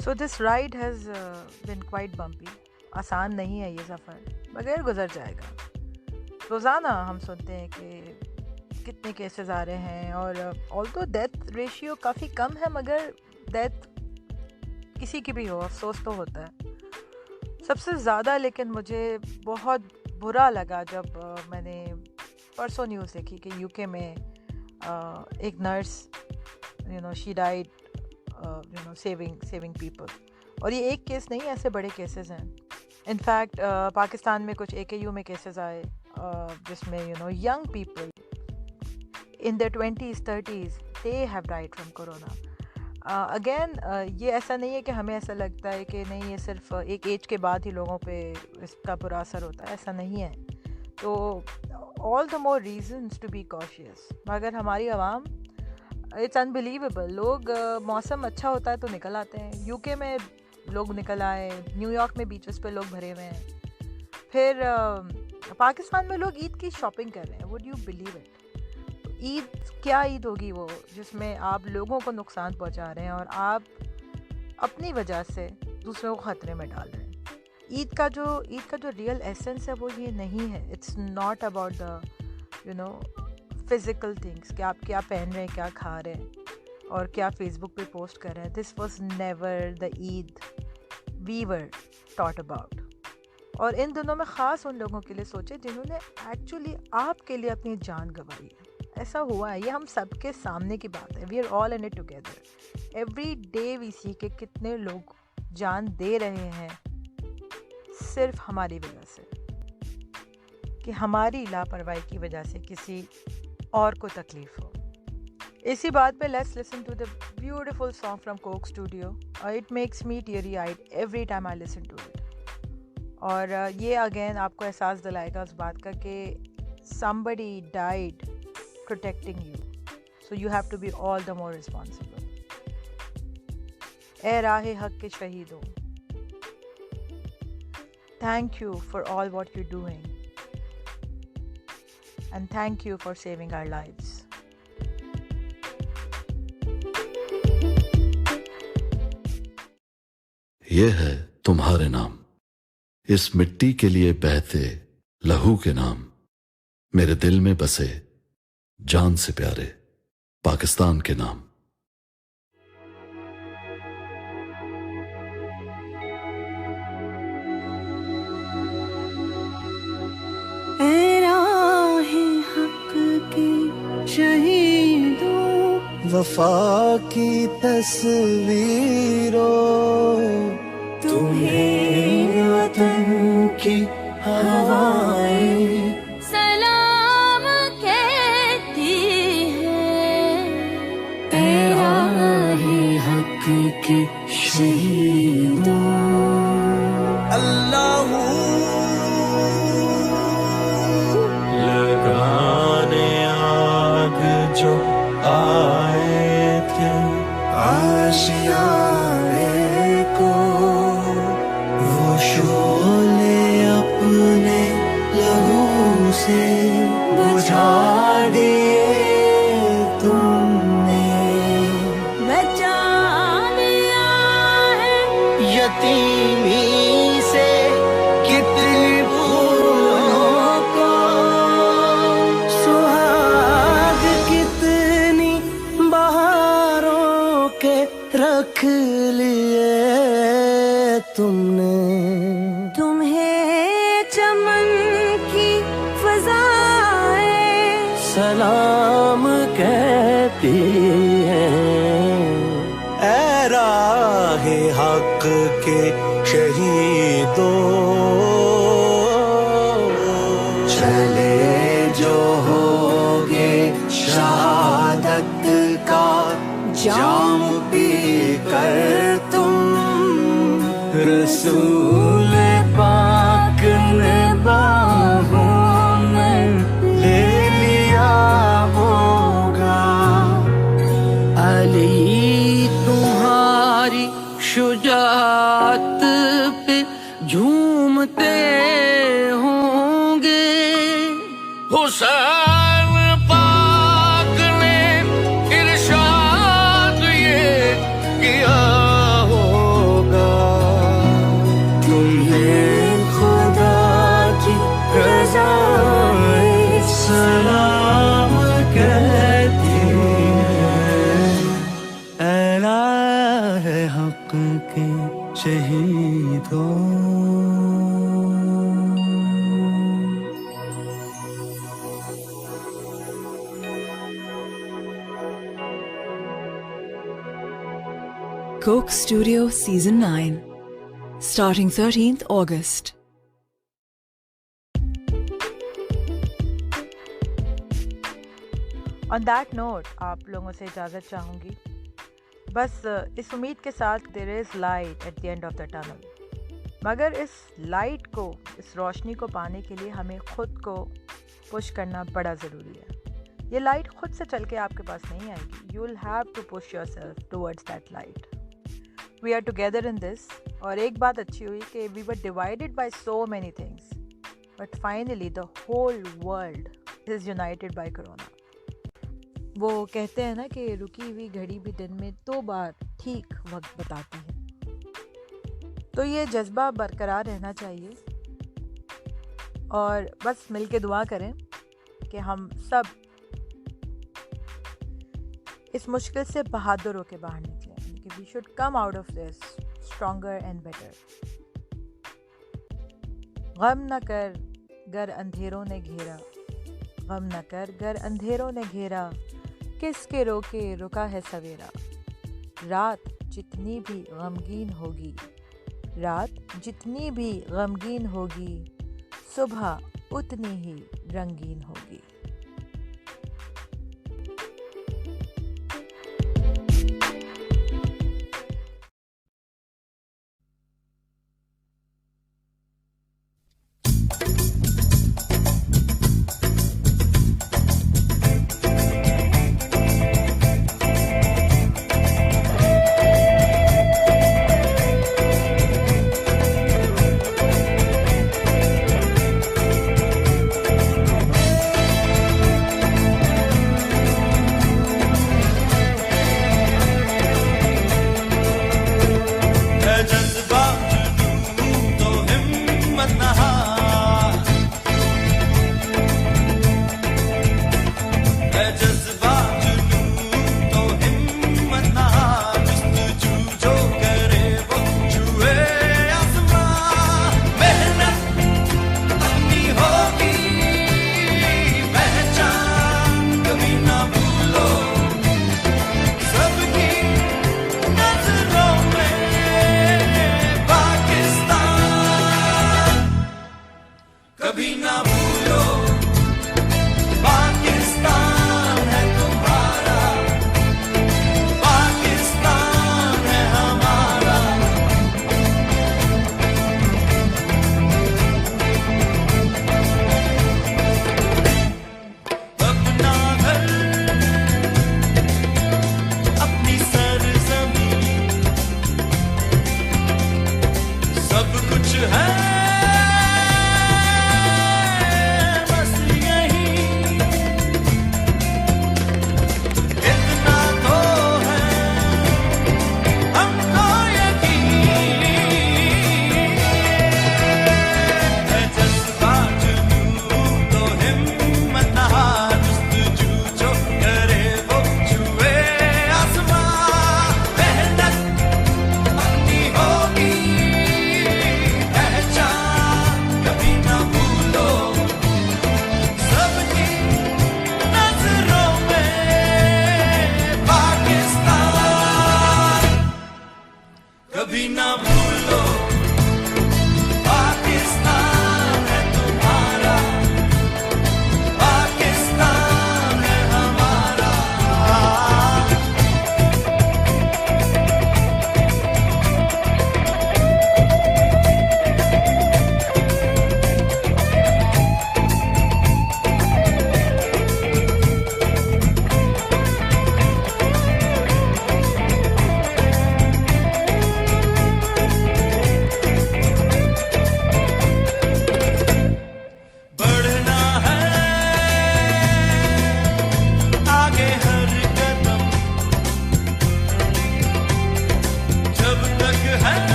So this ride has been quite bumpy. आसान नहीं है ये सफ़र, मगर गुजर जाएगा। रोज़ाना हम सुनते हैं कि कितने केसेस आ रहे हैं, और ऑल्दो डेथ रेशियो काफ़ी कम है, मगर डेथ किसी की भी हो अफसोस तो होता है। सबसे ज़्यादा लेकिन मुझे बहुत बुरा लगा जब मैंने परसों न्यूज़ देखी कि यूके में एक nurse she died saving people. और ये एक केस नहीं, ऐसे बड़े केसेस हैं। इनफैक्ट पाकिस्तान में कुछ AKU में केसेस आए जिसमें young people in their 20s 30s they have died from corona। Again ये ऐसा नहीं है कि हमें ऐसा लगता है कि नहीं ये सिर्फ एक एज के बाद ही लोगों पे इसका बुरा असर होता है, ऐसा नहीं है। तो all the more reasons to be cautious. मगर हमारी आवाम, इट्स अनबिलीवेबल, लोग मौसम अच्छा होता है तो निकल आते हैं। यूके में लोग निकल आए, न्यूयॉर्क में बीचेस पे लोग भरे हुए हैं। फिर पाकिस्तान में लोग ईद की शॉपिंग कर रहे हैं। Would you believe it? Eid क्या ईद होगी वो जिसमें आप लोगों को नुकसान पहुंचा रहे हैं और आप अपनी वजह से दूसरों को ख़तरे में डाल रहे हैं। ईद का जो रियल एसेंस है वो ये नहीं है। It's not about the physical things कि आप क्या पहन रहे हैं, क्या खा रहे हैं और क्या फेसबुक पे पोस्ट कर रहे हैं। This was never the Eid we were taught about. और इन दिनों में ख़ास उन लोगों के लिए सोचे जिन्होंने एक्चुअली आपके लिए अपनी जान गंवाई है। ऐसा हुआ है, ये हम सबके सामने की बात है। We are all in it together. Every day we see के कितने लोग जान दे रहे हैं सिर्फ हमारी वजह से, कि हमारी लापरवाही की वजह से किसी और को तकलीफ़ हो। इसी बात पे let's listen to the beautiful song from Coke Studio. It makes me teary eyed every time I listen to it. और ये अगेन आपको एहसास दिलाएगा उस बात का कि somebody died protecting you, so you have to be all the more responsible। ए राहे हक के शहीदों, thank you for all what you're doing and thank you for saving our lives।
ये है तुम्हारे नाम, इस मिट्टी के लिए बहते लहू के नाम, मेरे दिल में बसे जान से प्यारे पाकिस्तान के नाम।
ऐ राहे हक की शहीदों,
वफा की तस्वीरों, तुम्हें वतन की हवाएं
सलाम कहती है। ऐ राहे हक की शहीदों,
अल्लाह लगाने जो आए थे आशियाने को, वो शोले अपने लहू से बुझा दिए तुमने।
बचा लिया है
यतीमी से कितनी भूलों को, सुहाग कितनी बहारों के रख लिए तुमने।
तुम्हें चमन की फजाएं
सलाम कहती हैं, ऐ राहे हक के शहीदों, चले जो होगे शहादत का जाम पी कर तुम। रसूल पाक ने बाहों में ले लिया होगा,
अली तुम्हारी शुजात पे झूमते होंगे। हुसैन पाक ने इरशाद ये किया
होगा, तुम्हें खुदा की रज़ाएं सलाम कहती हैं, ऐ राहे हक के शहीदों।
Coke Studio Season 9, starting 13th August.
On that note आप लोगों से इजाज़त चाहूँगी, बस इस उम्मीद के साथ there is light at the end of the tunnel. मगर इस लाइट को, इस रोशनी को पाने के लिए हमें ख़ुद को पुश करना बड़ा ज़रूरी है। ये लाइट खुद से चल के आपके पास नहीं आएगी, you will have to push yourself towards that light. We are together in this. और एक बात अच्छी हुई कि we were divided by so many things, but finally the whole world is united by Corona. वो कहते हैं ना कि रुकी हुई घड़ी भी दिन में 2 बार ठीक वक्त बताती है। तो ये जज्बा बरकरार रहना चाहिए और बस मिल के दुआ करें कि हम सब इस मुश्किल से बहादुर होकर बाहर निकलें, कि we should come out of this stronger and better. गम न कर गर अंधेरों ने घेरा, गम न कर गर अंधेरों ने घेरा, किसके रोके रुका है सवेरा। रात जितनी भी गमगीन होगी, रात जितनी भी गमगीन होगी, सुबह उतनी ही रंगीन होगी।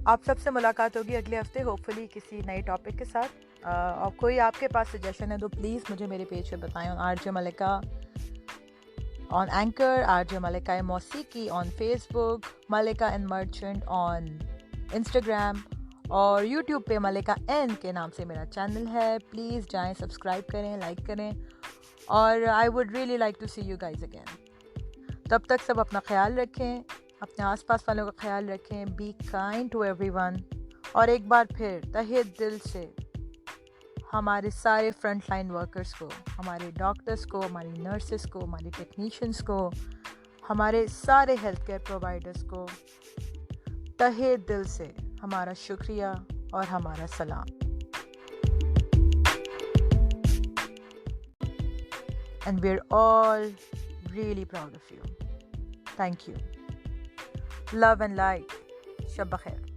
आप सबसे मुलाकात होगी अगले हफ्ते होपफुली किसी नए टॉपिक के साथ। और कोई आपके पास सजेशन है तो प्लीज़ मुझे मेरे पेज पे बताएं। On RJ Malika on Anchor, RJ Malika Mausiqi on Facebook, Malika and Merchant on Instagram और यूट्यूब पे मलिका एन के नाम से मेरा चैनल है। प्लीज़ जाएं, सब्सक्राइब करें, लाइक करें और I would really like to see you guys again. तब तक सब अपना ख्याल रखें, अपने आसपास वालों का ख्याल रखें। Be kind to everyone. और एक बार फिर तहे दिल से हमारे सारे फ्रंट लाइन वर्कर्स को, हमारे डॉक्टर्स को, हमारी नर्सेस को, हमारे टेक्नीशियंस को, हमारे सारे हेल्थ केयर प्रोवाइडर्स को तहे दिल से हमारा शुक्रिया और हमारा सलाम। And we're all really proud of you. Thank you. Love and light. Shab Bakhair.